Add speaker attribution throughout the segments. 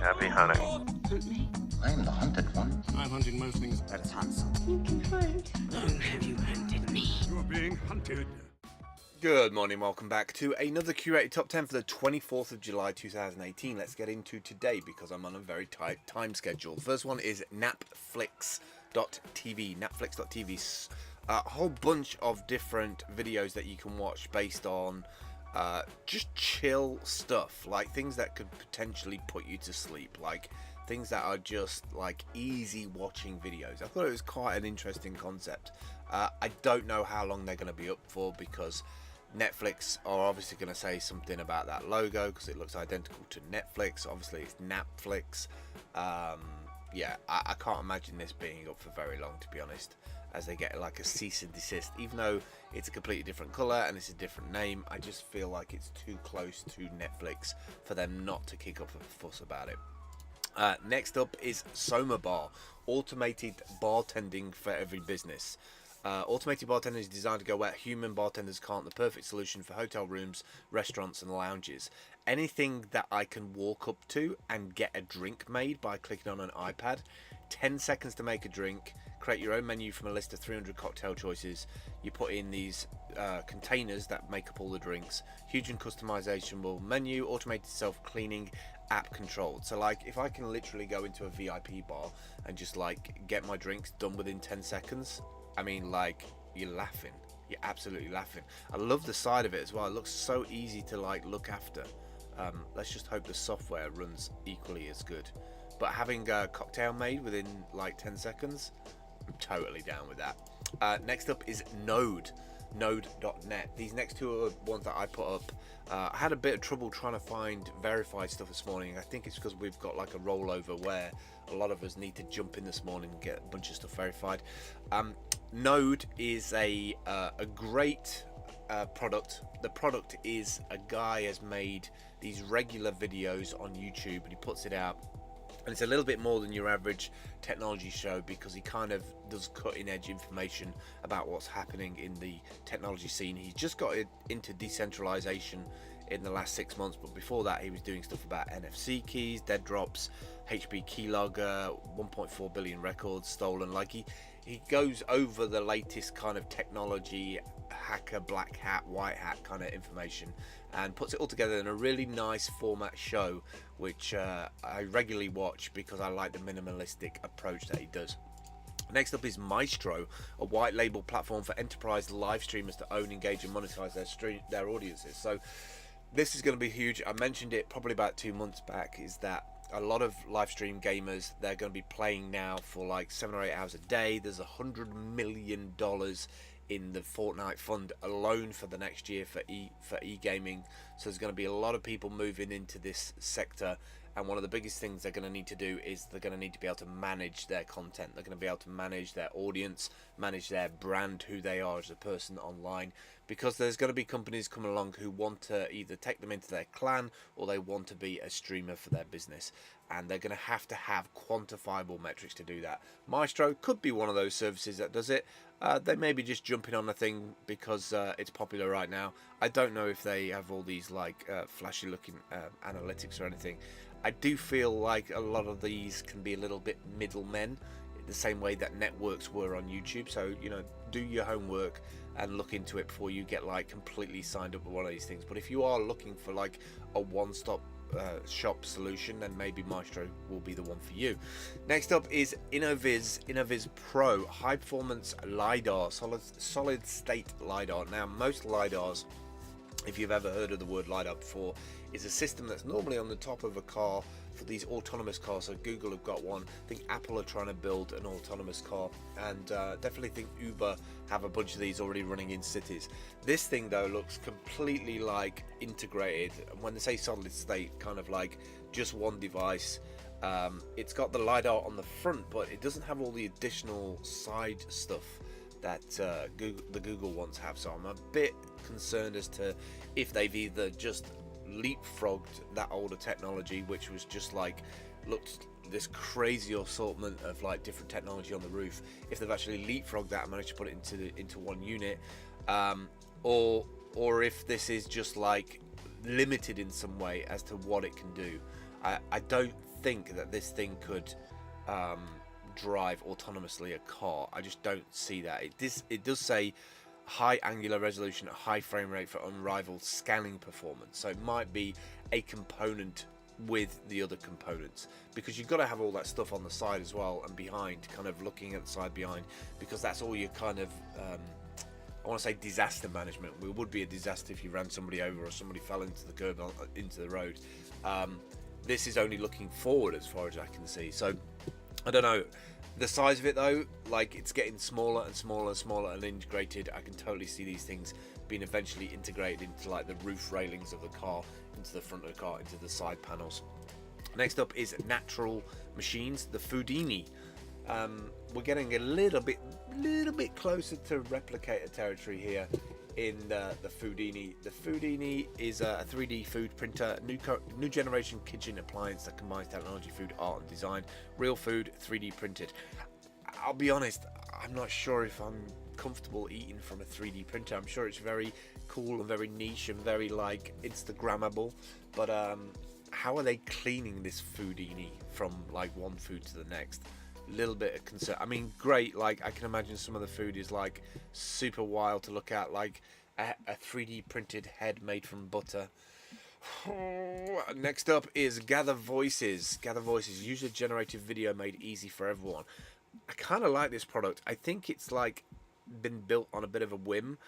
Speaker 1: Happy hunting.
Speaker 2: Hunt me.
Speaker 3: I am the hunted one.
Speaker 4: I'm hunting most things.
Speaker 3: That is HUNTZ.
Speaker 2: You can hunt.
Speaker 4: Oh, have you hunted me? You're being hunted.
Speaker 5: Good morning, welcome back to another curated top 10 for the 24th of July 2018. Let's get into today because I'm on a very tight time schedule. The first one is napflix.tv. Napflix.tv, a whole bunch of different videos that you can watch based on just chill stuff, like things that could potentially put you to sleep, like things that are just like easy watching videos. I thought it was quite an interesting concept. I don't know how long they're going to be up for because Netflix are obviously going to say something about that logo because it looks identical to Netflix. Obviously it's Napflix. Yeah, I can't imagine this being up for very long, to be honest, as they get like a cease and desist. Even though it's a completely different color and it's a different name, I just feel like it's too close to Netflix for them not to kick up a fuss about it. Next up is SomaBar, automated bartending for every business. Automated bartending is designed to go where human bartenders can't. The perfect solution for hotel rooms, restaurants and lounges. Anything that I can walk up to and get a drink made by clicking on an iPad. 10 seconds to make a drink. Create your own menu from a list of 300 cocktail choices. You put in these containers that make up all the drinks. Huge and customizable menu, automated self-cleaning, app controlled. So like if I can literally go into a VIP bar and just like get my drinks done within 10 seconds, I mean, like, you're laughing. You're absolutely laughing. I love the side of it as well. It looks so easy to like look after. Let's just hope the software runs equally as good. But having a cocktail made within like 10 seconds, I'm totally down with that. Next up is NodeNet. These next two are ones that I put up. I had a bit of trouble trying to find verified stuff this morning. I think it's because we've got like a rollover where a lot of us need to jump in this morning and get a bunch of stuff verified. Node is a great product. The product is a guy has made these regular videos on YouTube and he puts it out. And it's a little bit more than your average technology show because he kind of does cutting edge information about what's happening in the technology scene. He's just got into decentralization in the last 6 months, but before that he was doing stuff about NFC keys, dead drops, HP keylogger, 1.4 billion records stolen. Like he goes over the latest kind of technology, hacker, black hat, white hat kind of information and puts it all together in a really nice format show, which I regularly watch because I like the minimalistic approach that he does. Next up is Maestro, a white label platform for enterprise live streamers to own, engage and monetize their audiences. So this is going to be huge. I mentioned it probably about 2 months back, is that a lot of live stream gamers, they're going to be playing now for like 7 or 8 hours a day. There's $100 million in the Fortnite fund alone for the next year for e-gaming. So there's going to be a lot of people moving into this sector, and one of the biggest things they're going to need to do is they're going to need to be able to manage their content. They're going to be able to manage their audience, manage their brand, who they are as a person online, because there's going to be companies coming along who want to either take them into their clan or they want to be a streamer for their business, and they're going to have quantifiable metrics to do that. Maestro could be one of those services that does it. They may be just jumping on a thing because it's popular right now. I don't know if they have all these like flashy looking analytics or anything. I do feel like a lot of these can be a little bit middlemen, the same way that networks were on YouTube. So, you know, do your homework and look into it before you get like completely signed up with one of these things. But if you are looking for like a one-stop shop solution, then maybe Maestro will be the one for you. Next up is innoviz-pro, high performance LiDAR, solid state LiDAR. Now most LiDARs, if you've ever heard of the word LiDAR before, is a system that's normally on the top of a car for these autonomous cars. So Google have got one. I think Apple are trying to build an autonomous car, and definitely think Uber have a bunch of these already running in cities. This thing though looks completely like integrated. When they say solid state, kind of like just one device. It's got the LiDAR on the front, but it doesn't have all the additional side stuff that the Google ones have. So I'm a bit concerned as to if they've either just leapfrogged that older technology, which was just like looked this crazy assortment of like different technology on the roof, if they've actually leapfrogged that and managed to put it into one unit, or if this is just like limited in some way as to what it can do. I don't think that this thing could drive autonomously a car. I just don't see that. It does say high angular resolution, high frame rate for unrivaled scanning performance. So it might be a component with the other components, because you've got to have all that stuff on the side as well and behind, kind of looking at the side behind, because that's all your kind of I want to say disaster management. It would be a disaster if you ran somebody over or somebody fell into the curb, into the road. This is only looking forward as far as I can see. So I don't know. The size of it though, like, it's getting smaller and smaller and smaller and integrated. I can totally see these things being eventually integrated into like the roof railings of the car, into the front of the car, into the side panels. Next up is Natural Machines, the Foodini. We're getting a little bit closer to replicator territory here in the Foodini. The Foodini is a 3D food printer, new generation kitchen appliance that combines technology, food, art and design. Real food, 3D printed. I'll be honest, I'm not sure if I'm comfortable eating from a 3D printer. I'm sure it's very cool and very niche and very like Instagrammable, but how are they cleaning this Foodini from like one food to the next? Little bit of concern. I mean, great, like I can imagine some of the food is like super wild to look at, like a 3D printed head made from butter. Next up is Gather Voices. Gather Voices, user generated video made easy for everyone. I kind of like this product. I think it's like been built on a bit of a whim.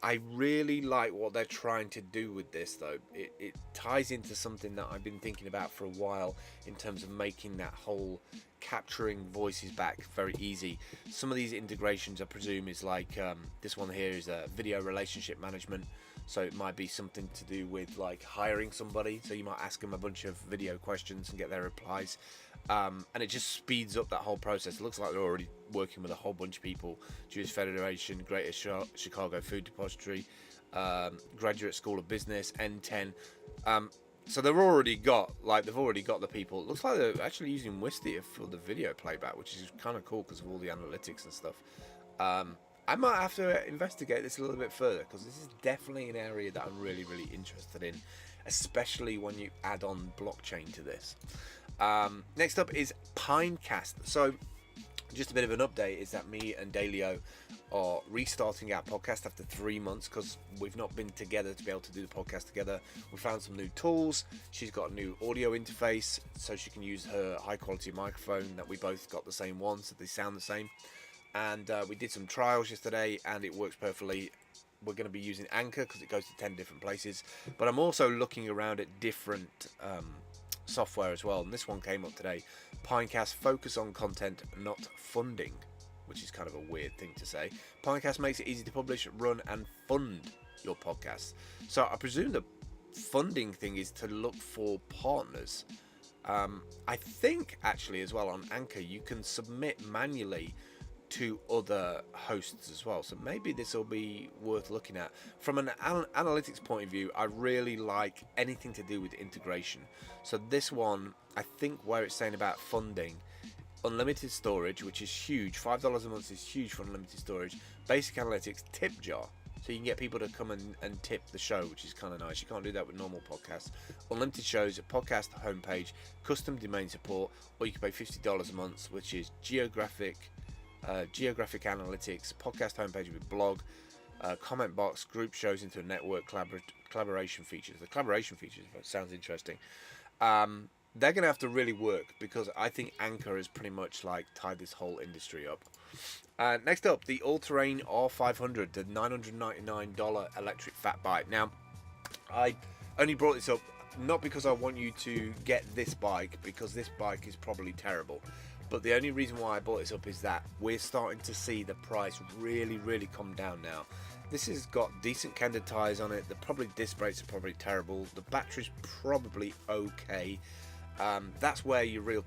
Speaker 5: I really like what they're trying to do with this though. It ties into something that I've been thinking about for a while in terms of making that whole capturing voices back very easy. Some of these integrations I presume is like this one here is a video relationship management, so it might be something to do with like hiring somebody, so you might ask them a bunch of video questions and get their replies, and it just speeds up that whole process. It looks like they're already working with a whole bunch of people: Jewish Federation, Greater Chicago Food Depository, Graduate School of Business, N10. So they've already got the people. It looks like they're actually using Wistia for the video playback, which is kind of cool because of all the analytics and stuff. I might have to investigate this a little bit further, because this is definitely an area that I'm really interested in, especially when you add on blockchain to this. Next up is Pinecast. So just a bit of an update is that me and Dalio are restarting our podcast after 3 months, because we've not been together to be able to do the podcast together. We found some new tools. She's got a new audio interface so she can use her high quality microphone that we both got the same one, so they sound the same. And we did some trials yesterday and it works perfectly. We're going to be using Anchor because it goes to 10 different places, but I'm also looking around at different software as well, and this one came up today. Pinecast, focus on content, not funding, which is kind of a weird thing to say. Pinecast makes it easy to publish, run and fund your podcast. So I presume the funding thing is to look for partners. I think actually as well on Anchor you can submit manually to other hosts as well, so maybe this will be worth looking at. From an analytics point of view, I really like anything to do with integration. So this one, I think where it's saying about funding, unlimited storage, which is huge, $5 a month is huge for unlimited storage. Basic analytics, tip jar, so you can get people to come and tip the show, which is kind of nice. You can't do that with normal podcasts. Unlimited shows, a podcast homepage, custom domain support, or you can pay $50 a month, which is geographic analytics, podcast homepage with blog, comment box, group shows into a network, collaboration features. The collaboration features sounds interesting. They're going to have to really work, because I think Anchor has pretty much like tied this whole industry up. Next up, the AllTerrain R500, the $999 electric fat bike. Now, I only brought this up not because I want you to get this bike, because this bike is probably terrible. But the only reason why I brought this up is that we're starting to see the price really come down now. This has got decent candid tires on it. The disc brakes are probably terrible. The battery's probably okay. That's where your real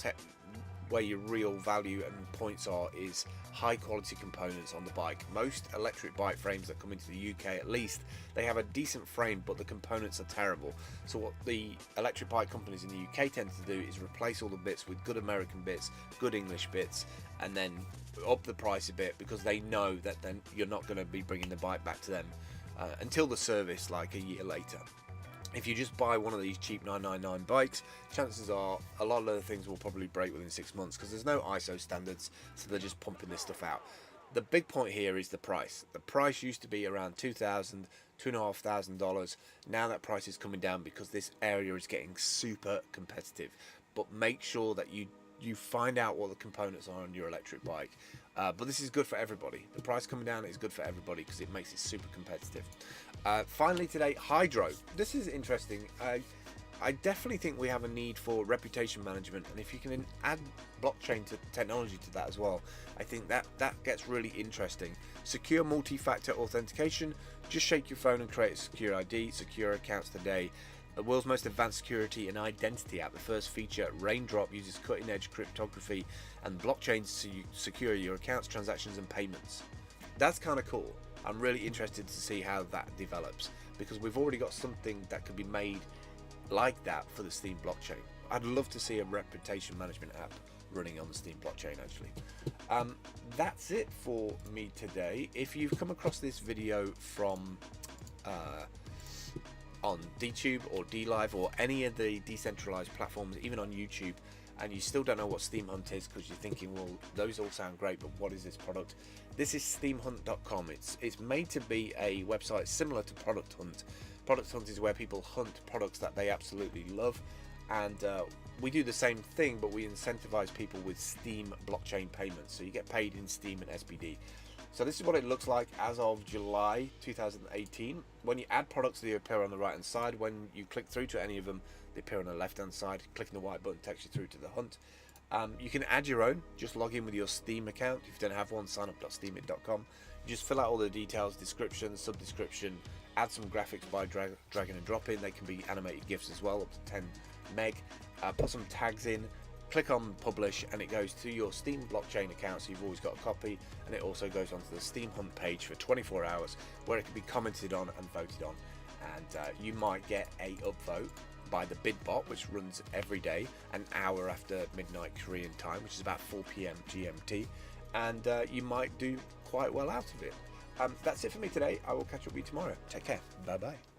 Speaker 5: value and points are, is high quality components on the bike. Most electric bike frames that come into the UK, at least, they have a decent frame, but the components are terrible. So what the electric bike companies in the UK tend to do is replace all the bits with good American bits, good English bits, and then up the price a bit, because they know that then you're not going to be bringing the bike back to them until the service, like a year later. If you just buy one of these cheap 999 bikes, chances are a lot of other things will probably break within 6 months because there's no ISO standards, so they're just pumping this stuff out. The big point here is the price. The price used to be around $2,000, $2,500. Now that price is coming down because this area is getting super competitive. But make sure that you find out what the components are on your electric bike. But this is good for everybody. The price coming down is good for everybody because it makes it super competitive. Finally today, hydro. This is interesting. I definitely think we have a need for reputation management, and if you can add blockchain technology to that as well, I think that gets really interesting. Secure multi-factor authentication. Just shake your phone and create a secure ID. Secure accounts today. The world's most advanced security and identity app. The first feature, Raindrop, uses cutting-edge cryptography and blockchain to secure your accounts, transactions, and payments. That's kind of cool. I'm really interested to see how that develops because we've already got something that could be made like that for the Steam blockchain. I'd love to see a reputation management app running on the Steam blockchain actually. That's it for me today. If you've come across this video from on DTube or DLive or any of the decentralized platforms, even on YouTube, and you still don't know what Steam Hunt is because you're thinking, well, those all sound great, but what is this product? This is steamhunt.com. It's made to be a website similar to Product Hunt. Product Hunt is where people hunt products that they absolutely love, and we do the same thing, but we incentivize people with Steam blockchain payments, so you get paid in Steam and SBD. So this is what it looks like as of July 2018. When you add products, they appear on the right hand side. When you click through to any of them, they appear on the left hand side. Clicking the white button takes you through to the hunt. You can add your own. Just log in with your Steam account. If you don't have one, sign up.steamit.com. You just fill out all the details, description, sub-description, add some graphics by dragging and dropping. They can be animated GIFs as well, up to 10 meg. Put some tags in. Click on publish and it goes to your Steam blockchain account, so you've always got a copy, and it also goes onto the Steam Hunt page for 24 hours where it can be commented on and voted on, and you might get a upvote by the bidbot, which runs every day an hour after midnight Korean time, which is about 4 PM GMT, and you might do quite well out of it. That's it for me today. I will catch up with you tomorrow. Take care. Bye bye.